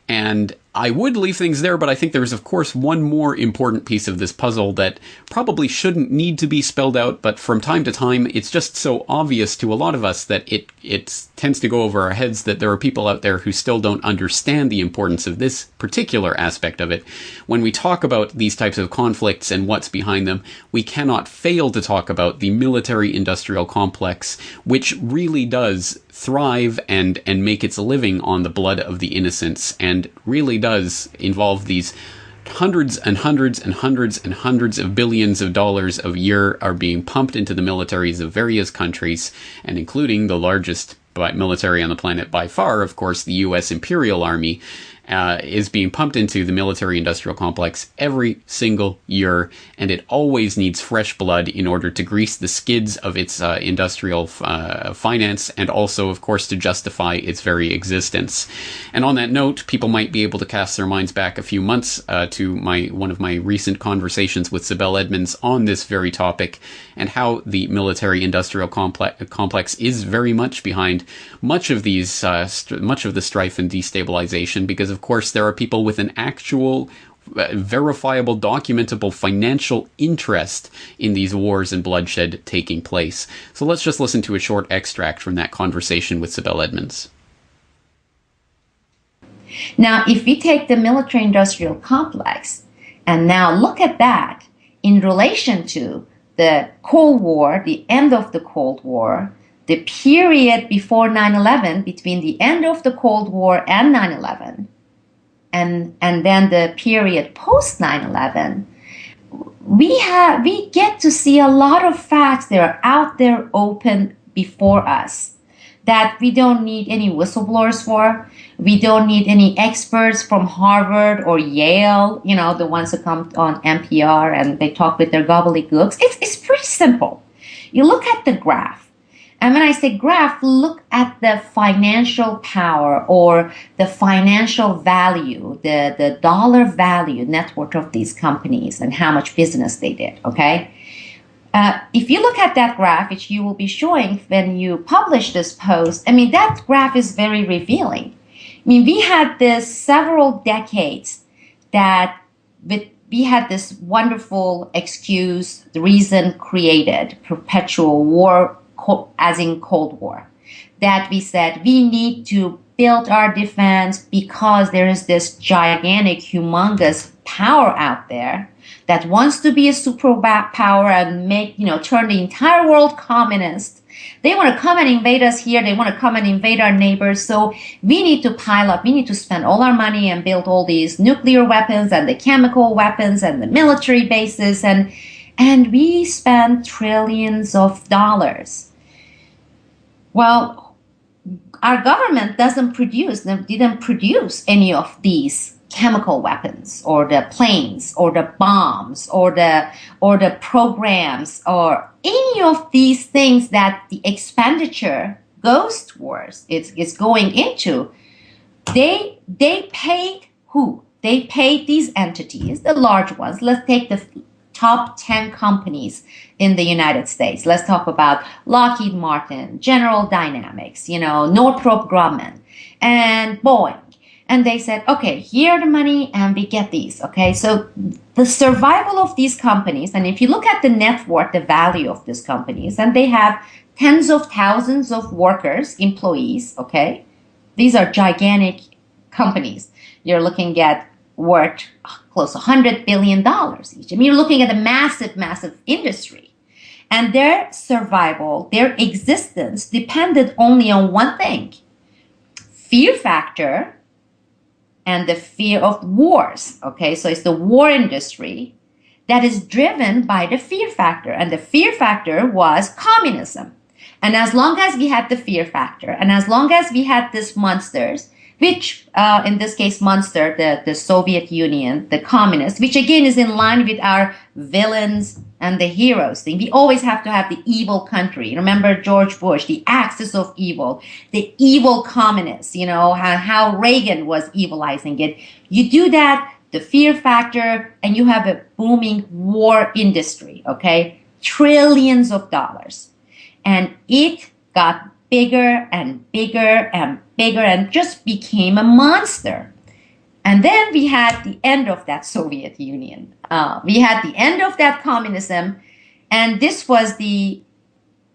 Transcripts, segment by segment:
And I would leave things there, but I think there's, of course, one more important piece of this puzzle that probably shouldn't need to be spelled out, but from time to time, it's just so obvious to a lot of us that it tends to go over our heads that there are people out there who still don't understand the importance of this particular aspect of it. When we talk about these types of conflicts and what's behind them, we cannot fail to talk about the military-industrial complex, which really does thrive and make its living on the blood of the innocents, and really does involve these hundreds and hundreds and hundreds and hundreds of billions of dollars a year are being pumped into the militaries of various countries, and including the largest military on the planet by far, of course, the U.S. Imperial Army, is being pumped into the military-industrial complex every single year, and it always needs fresh blood in order to grease the skids of its industrial finance, and also, of course, to justify its very existence. And on that note, people might be able to cast their minds back a few months to one of my recent conversations with Sibel Edmonds on this very topic, and how the military-industrial complex is very much behind much of these, much of the strife and destabilization, because of course there are people with an actual verifiable, documentable financial interest in these wars and bloodshed taking place. So let's just listen to a short extract from that conversation with Sibel Edmonds. Now, if we take the military-industrial complex and now look at that in relation to the Cold War, the end of the Cold War, the period before 9/11, between the end of the Cold War and 9/11, and then the period post 9/11, we get to see a lot of facts that are out there open before us that we don't need any whistleblowers for. We don't need any experts from Harvard or Yale, the ones who come on NPR and they talk with their gobbledygooks. It's pretty simple. You look at the graph. And when I say graph, look at the financial power or the financial value, the dollar value net worth of these companies and how much business they did, okay? If you look at that graph, which you will be showing when you publish this post, that graph is very revealing. We had this several decades that we had this wonderful excuse, the reason created, perpetual war, as in Cold War, that we said we need to build our defense because there is this gigantic, humongous power out there that wants to be a superpower and turn the entire world communist. They want to come and invade us here. They want to come and invade our neighbors. So we need to pile up. We need to spend all our money and build all these nuclear weapons and the chemical weapons and the military bases. And we spend trillions of dollars. Well, our government didn't produce any of these chemical weapons or the planes or the bombs or the programs or any of these things that the expenditure goes towards, it's going into. They paid who? They paid these entities, the large ones. Let's take the top 10 companies in the United States. Let's talk about Lockheed Martin, General Dynamics, Northrop Grumman, and Boeing. And they said, okay, here are the money and we get these, okay? So the survival of these companies, and if you look at the net worth, the value of these companies, and they have tens of thousands of workers, employees, okay? These are gigantic companies. You're looking at worth close to $100 billion each. You're looking at a massive, massive industry. And their survival, their existence depended only on one thing: fear factor and the fear of wars. Okay, so it's the war industry that is driven by the fear factor. And the fear factor was communism. And as long as we had the fear factor, and as long as we had these monsters, which in this case, monster, the Soviet Union, the communists, which again is in line with our villains and the heroes thing. We always have to have the evil country. Remember George Bush, the axis of evil, the evil communists, how Reagan was evilizing it. You do that, the fear factor, and you have a booming war industry, okay? Trillions of dollars. And it got bigger and bigger and bigger and just became a monster. And then we had the end of that Soviet Union. We had the end of that communism. And this was the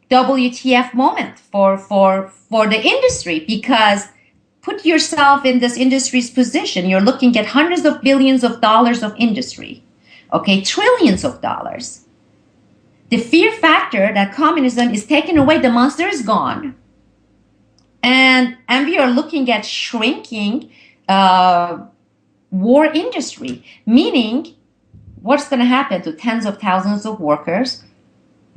WTF moment for the industry, because put yourself in this industry's position. You're looking at hundreds of billions of dollars of industry, okay, trillions of dollars. The fear factor that communism is taken away, the monster is gone. And we are looking at shrinking war industry, meaning what's going to happen to tens of thousands of workers,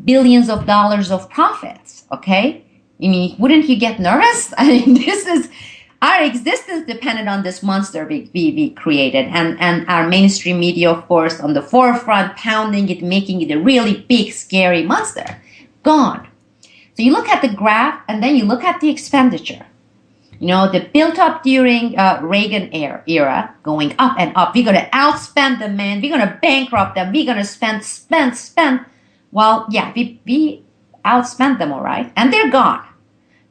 billions of dollars of profits, okay? I mean, wouldn't you get nervous? I mean, this is, our existence depended on this monster we created, and our mainstream media, of course, on the forefront, pounding it, making it a really big, scary monster. Gone. So you look at the graph, and then you look at the expenditure. You know, the built up during Reagan era, going up and up. We're going to outspend them, man. We're going to bankrupt them. We're going to spend. Well, yeah, we outspent them, all right, and they're gone.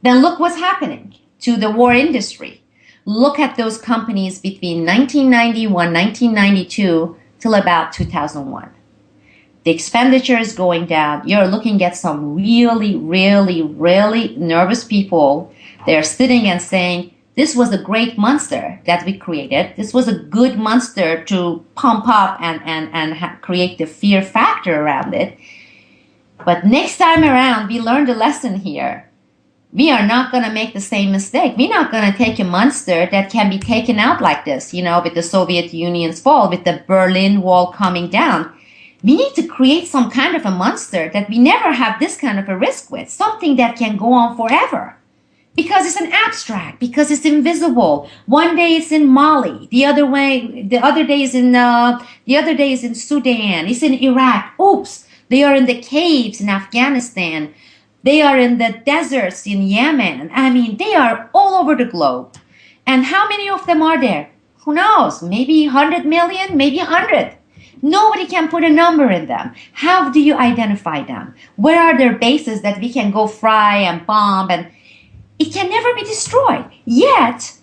Then look what's happening to the war industry. Look at those companies between 1991, 1992 till about 2001. The expenditure is going down. You're looking at some really, really, really nervous people. They're sitting and saying, this was a great monster that we created. This was a good monster to pump up and create the fear factor around it. But next time around, we learned a lesson here. We are not going to make the same mistake. We're not going to take a monster that can be taken out like this, you know, with the Soviet Union's fall, with the Berlin Wall coming down. We need to create some kind of a monster that we never have this kind of a risk with, something that can go on forever. Because it's an abstract, because it's invisible. One day it's in Mali, the other day is in Sudan, it's in Iraq. Oops, they are in the caves in Afghanistan. They are in the deserts in Yemen. I mean, they are all over the globe. And how many of them are there? Who knows? Maybe 100 million, maybe 100. Nobody can put a number in them. How do you identify them? Where are their bases that we can go fry and bomb? And it can never be destroyed. Yet,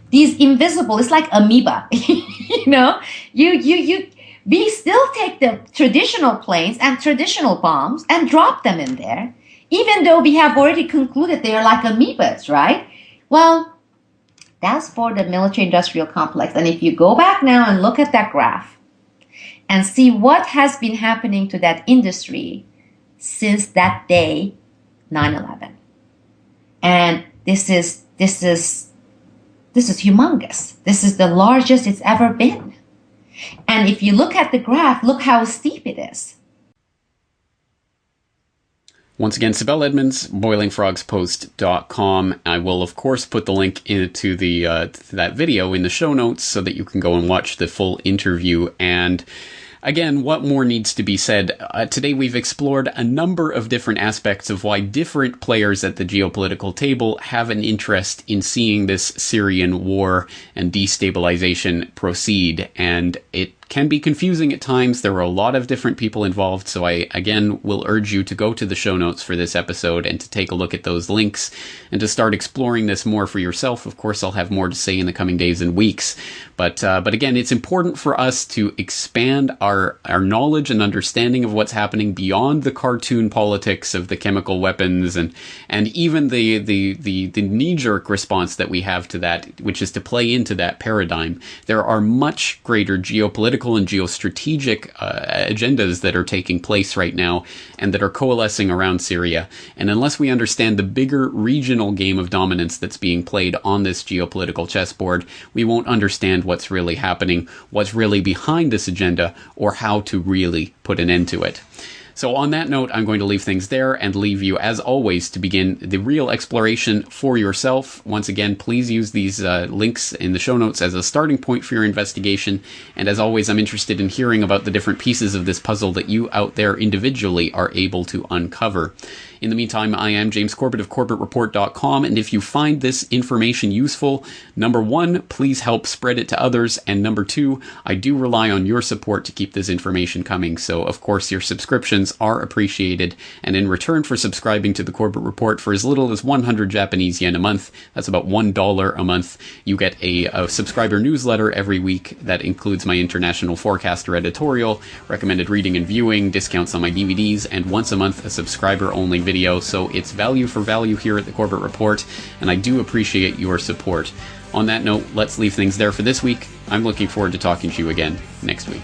these invisible, it's like amoeba. You know, we still take the traditional planes and traditional bombs and drop them in there, even though we have already concluded they are like amoebas, right? Well, that's for the military-industrial complex. And if you go back now and look at that graph and see what has been happening to that industry since that day, 9/11. And this is humongous. This is the largest it's ever been. And if you look at the graph, look how steep it is. Once again, Sibel Edmonds, boilingfrogspost.com. I will, of course, put the link into that video in the show notes so that you can go and watch the full interview. And again, what more needs to be said? Today we've explored a number of different aspects of why different players at the geopolitical table have an interest in seeing this Syrian war and destabilization proceed. And it can be confusing at times. There are a lot of different people involved, so I, again, will urge you to go to the show notes for this episode and to take a look at those links and to start exploring this more for yourself. Of course, I'll have more to say in the coming days and weeks. But again, it's important for us to expand our knowledge and understanding of what's happening beyond the cartoon politics of the chemical weapons and even the knee-jerk response that we have to that, which is to play into that paradigm. There are much greater geopolitical and geostrategic agendas that are taking place right now and that are coalescing around Syria. And unless we understand the bigger regional game of dominance that's being played on this geopolitical chessboard, we won't understand what's really happening, what's really behind this agenda, or how to really put an end to it. So on that note, I'm going to leave things there and leave you, as always, to begin the real exploration for yourself. Once again, please use these links in the show notes as a starting point for your investigation. And as always, I'm interested in hearing about the different pieces of this puzzle that you out there individually are able to uncover. In the meantime, I am James Corbett of CorbettofCorbettReport.com, and if you find this information useful, number one, please help spread it to others, and number two, I do rely on your support to keep this information coming, so of course your subscriptions are appreciated, and in return for subscribing to the Corbett Report for as little as 100 Japanese yen a month, that's about $1 a month, you get a subscriber newsletter every week that includes my International Forecaster editorial, recommended reading and viewing, discounts on my DVDs, and once a month a subscriber-only video, so it's value for value here at the Corbett Report, and I do appreciate your support. On that note, let's leave things there for this week. I'm looking forward to talking to you again next week.